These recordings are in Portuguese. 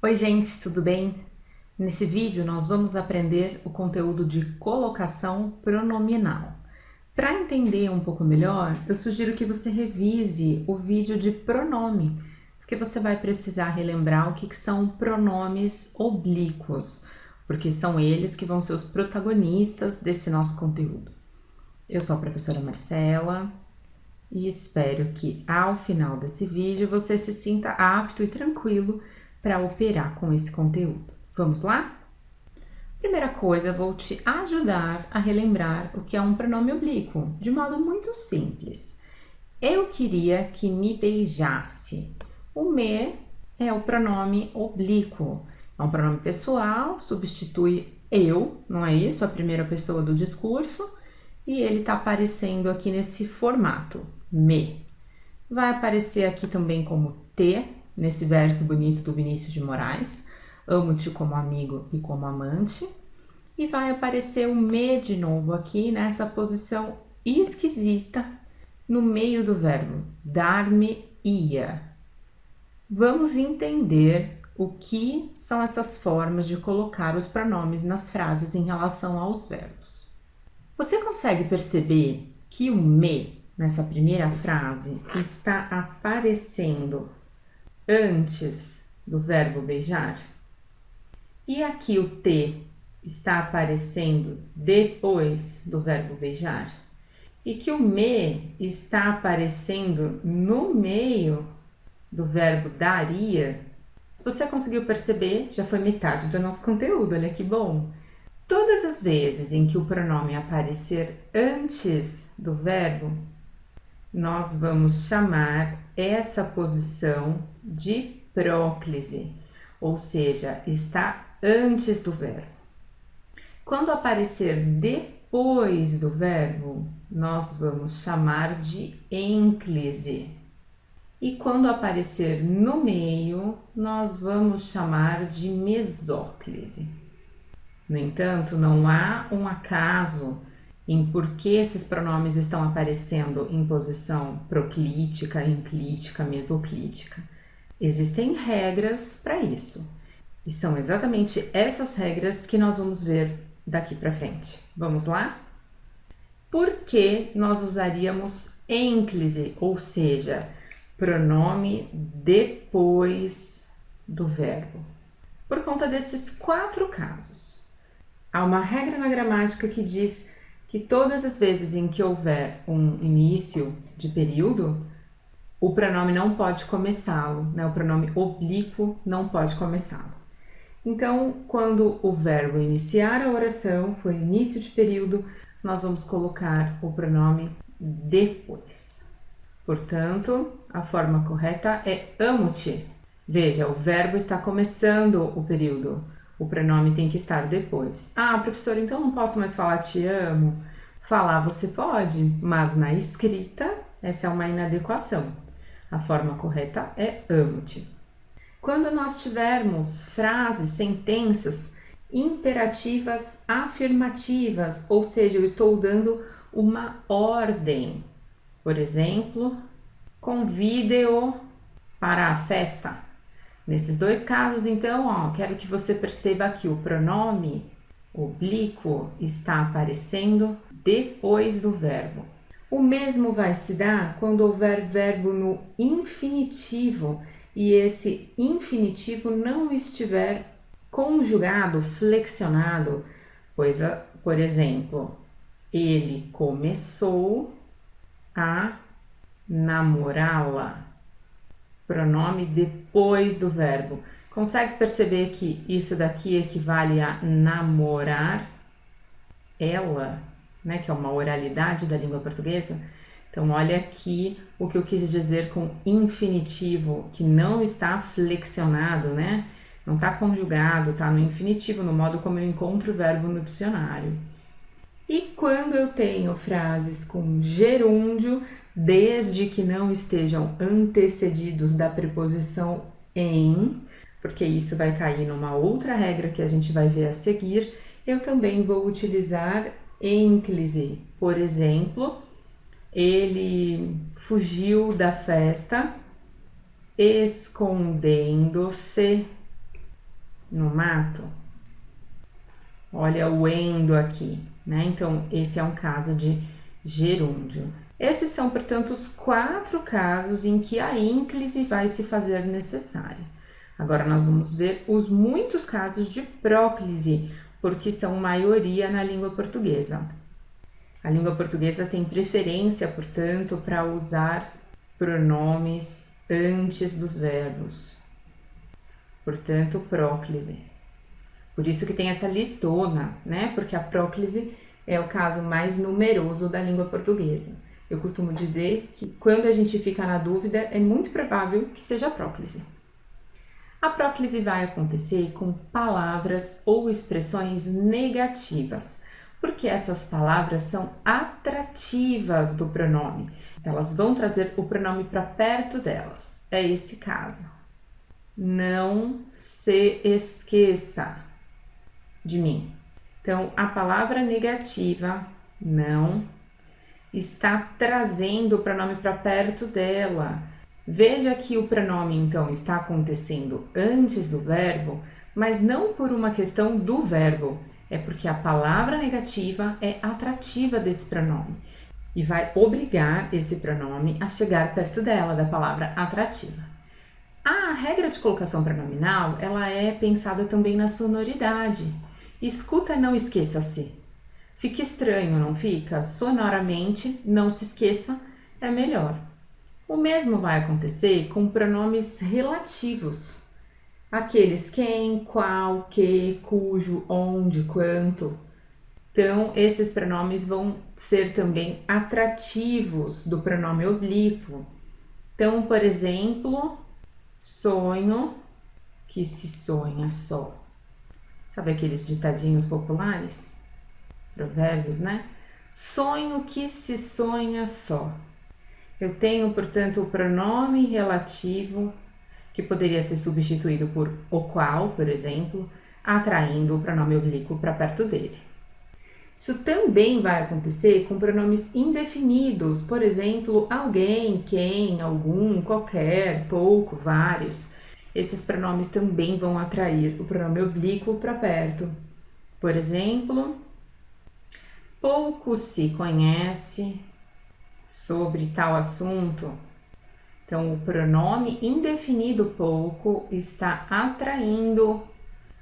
Oi gente, tudo bem? Nesse vídeo nós vamos aprender o conteúdo de colocação pronominal. Para entender um pouco melhor, eu sugiro que você revise o vídeo de pronome, porque você vai precisar relembrar o que são pronomes oblíquos, porque são eles que vão ser os protagonistas desse nosso conteúdo. Eu sou a professora Marcela e espero que ao final desse vídeo você se sinta apto e tranquilo para operar com esse conteúdo. Vamos lá? Primeira coisa, eu vou te ajudar a relembrar o que é um pronome oblíquo, de modo muito simples. Eu queria que me beijasse. O me é o pronome oblíquo. É um pronome pessoal, substitui eu, não é isso? A primeira pessoa do discurso. E ele está aparecendo aqui nesse formato, me. Vai aparecer aqui também como te, nesse verso bonito do Vinícius de Moraes, amo-te como amigo e como amante, e vai aparecer o me de novo aqui nessa posição esquisita no meio do verbo, dar-me-ia. Vamos entender o que são essas formas de colocar os pronomes nas frases em relação aos verbos. Você consegue perceber que o me, nessa primeira frase, está aparecendo antes do verbo beijar? E aqui o te está aparecendo depois do verbo beijar? E que o me está aparecendo no meio do verbo daria? Se você conseguiu perceber, já foi metade do nosso conteúdo, olha que bom! Todas as vezes em que o pronome aparecer antes do verbo, nós vamos chamar essa posição de próclise, ou seja, está antes do verbo. Quando aparecer depois do verbo, nós vamos chamar de ênclise. E quando aparecer no meio, nós vamos chamar de mesóclise. No entanto, não há um acaso em por que esses pronomes estão aparecendo em posição proclítica, enclítica, mesoclítica. Existem regras para isso. E são exatamente essas regras que nós vamos ver daqui para frente. Vamos lá? Por que nós usaríamos ênclise, ou seja, pronome depois do verbo? Por conta desses 4 casos. Há uma regra na gramática que diz que todas as vezes em que houver um início de período, o pronome não pode começá-lo, né? O pronome oblíquo não pode começá-lo. Então, quando o verbo iniciar a oração, for início de período, nós vamos colocar o pronome depois. Portanto, a forma correta é amo-te. Veja, o verbo está começando o período. O pronome tem que estar depois. Ah, professor, então não posso mais falar te amo? Falar você pode, mas na escrita essa é uma inadequação. A forma correta é amo-te. Quando nós tivermos frases, sentenças imperativas afirmativas, ou seja, eu estou dando uma ordem. Por exemplo, convide-o para a festa. Nesses 2 casos, então, quero que você perceba que o pronome oblíquo está aparecendo depois do verbo. O mesmo vai se dar quando houver verbo no infinitivo e esse infinitivo não estiver conjugado, flexionado, pois, por exemplo, ele começou a namorá-la. Pronome depois do verbo. Consegue perceber que isso daqui equivale a namorar ela, né? Que é uma oralidade da língua portuguesa. Então, olha aqui o que eu quis dizer com infinitivo, que não está flexionado, né? Não está conjugado, está no infinitivo, no modo como eu encontro o verbo no dicionário. E quando eu tenho frases com gerúndio, desde que não estejam antecedidos da preposição em, porque isso vai cair numa outra regra que a gente vai ver a seguir, eu também vou utilizar ênclise. Por exemplo, ele fugiu da festa escondendo-se no mato. Olha o endo aqui, né? Então, esse é um caso de gerúndio. Esses são, portanto, os 4 casos em que a ínclise vai se fazer necessária. Agora, nós vamos ver os muitos casos de próclise, porque são maioria na língua portuguesa. A língua portuguesa tem preferência, portanto, para usar pronomes antes dos verbos. Portanto, próclise. Por isso que tem essa listona, né? Porque a próclise é o caso mais numeroso da língua portuguesa. Eu costumo dizer que quando a gente fica na dúvida, é muito provável que seja a próclise. A próclise vai acontecer com palavras ou expressões negativas, porque essas palavras são atrativas do pronome. Elas vão trazer o pronome para perto delas. É esse caso. Não se esqueça de mim. Então, a palavra negativa, não, está trazendo o pronome para perto dela. Veja que o pronome, então, está acontecendo antes do verbo, mas não por uma questão do verbo, é porque a palavra negativa é atrativa desse pronome e vai obrigar esse pronome a chegar perto dela, da palavra atrativa. A regra de colocação pronominal, ela é pensada também na sonoridade. Escuta, não esqueça-se. Fica estranho, não fica? Sonoramente, não se esqueça, é melhor. O mesmo vai acontecer com pronomes relativos. Aqueles quem, qual, que, cujo, onde, quanto. Então, esses pronomes vão ser também atrativos do pronome oblíquo. Então, por exemplo, sonho, que se sonha só. Sabe aqueles ditadinhos populares? Provérbios, né? Sonho que se sonha só. Eu tenho, portanto, o pronome relativo, que poderia ser substituído por o qual, por exemplo, atraindo o pronome oblíquo para perto dele. Isso também vai acontecer com pronomes indefinidos, por exemplo, alguém, quem, algum, qualquer, pouco, vários. Esses pronomes também vão atrair o pronome oblíquo para perto. Por exemplo, pouco se conhece sobre tal assunto. Então, o pronome indefinido pouco está atraindo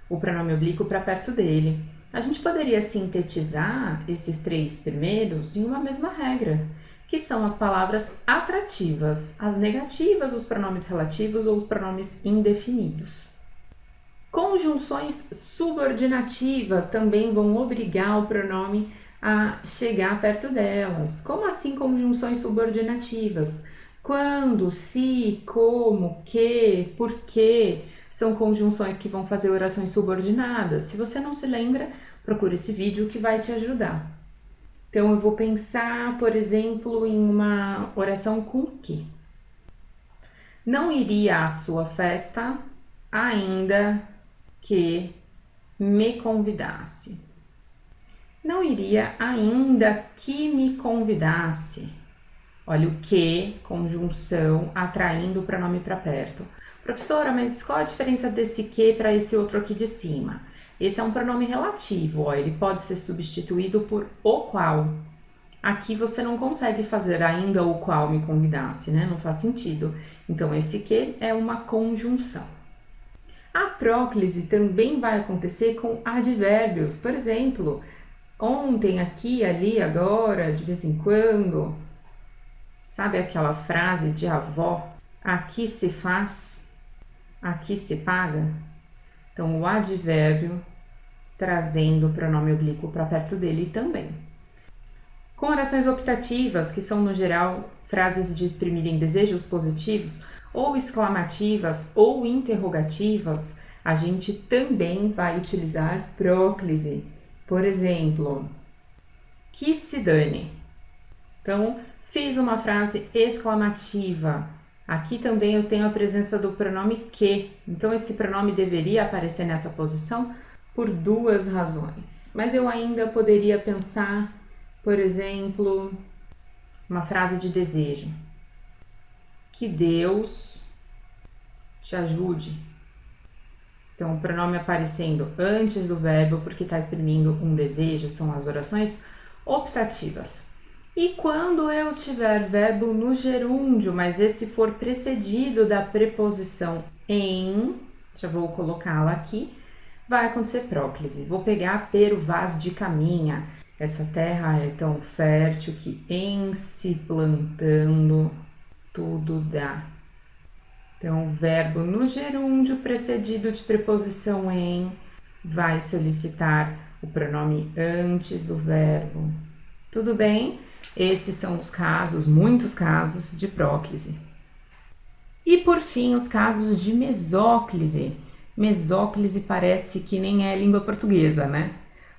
o pronome oblíquo para perto dele. A gente poderia sintetizar esses 3 primeiros em uma mesma regra, que são as palavras atrativas, as negativas, os pronomes relativos ou os pronomes indefinidos. Conjunções subordinativas também vão obrigar o pronome a chegar perto delas. Como assim conjunções subordinativas? Quando, se, como, que, porquê, são conjunções que vão fazer orações subordinadas. Se você não se lembra, procure esse vídeo que vai te ajudar. Então, eu vou pensar, por exemplo, em uma oração com que. Não iria à sua festa, ainda que me convidasse. Não iria ainda que me convidasse. Olha o que, conjunção, atraindo o pronome para perto. Professora, mas qual a diferença desse que para esse outro aqui de cima? Esse é um pronome relativo, ó, ele pode ser substituído por o qual. Aqui você não consegue fazer ainda o qual me convidasse, né? Não faz sentido. Então, esse que é uma conjunção. A próclise também vai acontecer com advérbios. Por exemplo, ontem, aqui, ali, agora, de vez em quando. Sabe aquela frase de avó? Aqui se faz, aqui se paga. Então, o advérbio trazendo o pronome oblíquo para perto dele também. Com orações optativas, que são, no geral, frases de exprimirem desejos positivos, ou exclamativas ou interrogativas, a gente também vai utilizar próclise. Por exemplo, que se dane. Então, fiz uma frase exclamativa. Aqui também eu tenho a presença do pronome que. Então, esse pronome deveria aparecer nessa posição por 2 razões. Mas eu ainda poderia pensar, por exemplo, uma frase de desejo. Que Deus te ajude. Então, o pronome aparecendo antes do verbo porque está exprimindo um desejo, são as orações optativas. E quando eu tiver verbo no gerúndio, mas esse for precedido da preposição em, já vou colocá-la aqui, vai acontecer próclise. Vou pegar per o vas de caminha. Essa terra é tão fértil que em se plantando tudo dá. Então, o verbo no gerúndio precedido de preposição em vai solicitar o pronome antes do verbo. Tudo bem? Esses são os casos, muitos casos de próclise. E por fim, os casos de mesóclise. Mesóclise parece que nem é língua portuguesa, né?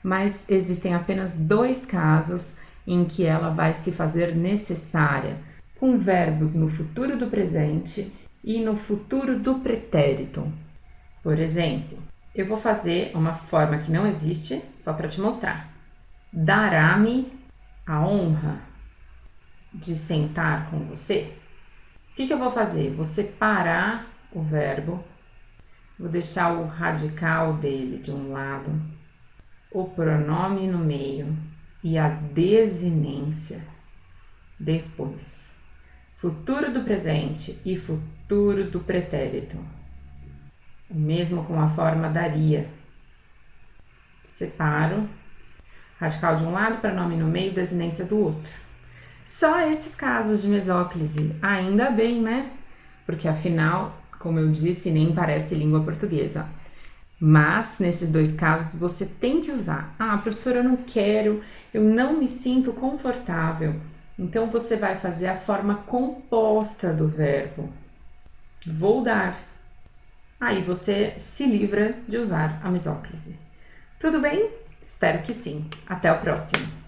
Mas existem apenas 2 casos em que ela vai se fazer necessária, com verbos no futuro do presente e no futuro do pretérito. Por exemplo, eu vou fazer uma forma que não existe, só para te mostrar. Dará-me a honra de sentar com você. O que eu vou fazer? Vou separar o verbo, vou deixar o radical dele de um lado, o pronome no meio e a desinência depois. Futuro do presente e futuro do pretérito. O mesmo com a forma daria. Separo, radical de um lado, pronome no meio, desinência do outro. Só esses casos de mesóclise, ainda bem, né? Porque afinal, como eu disse, nem parece língua portuguesa. Mas, nesses 2 casos, você tem que usar. Ah, professora, eu não quero, eu não me sinto confortável. Então, você vai fazer a forma composta do verbo. Vou dar. Aí você se livra de usar a mesóclise. Tudo bem? Espero que sim. Até o próximo.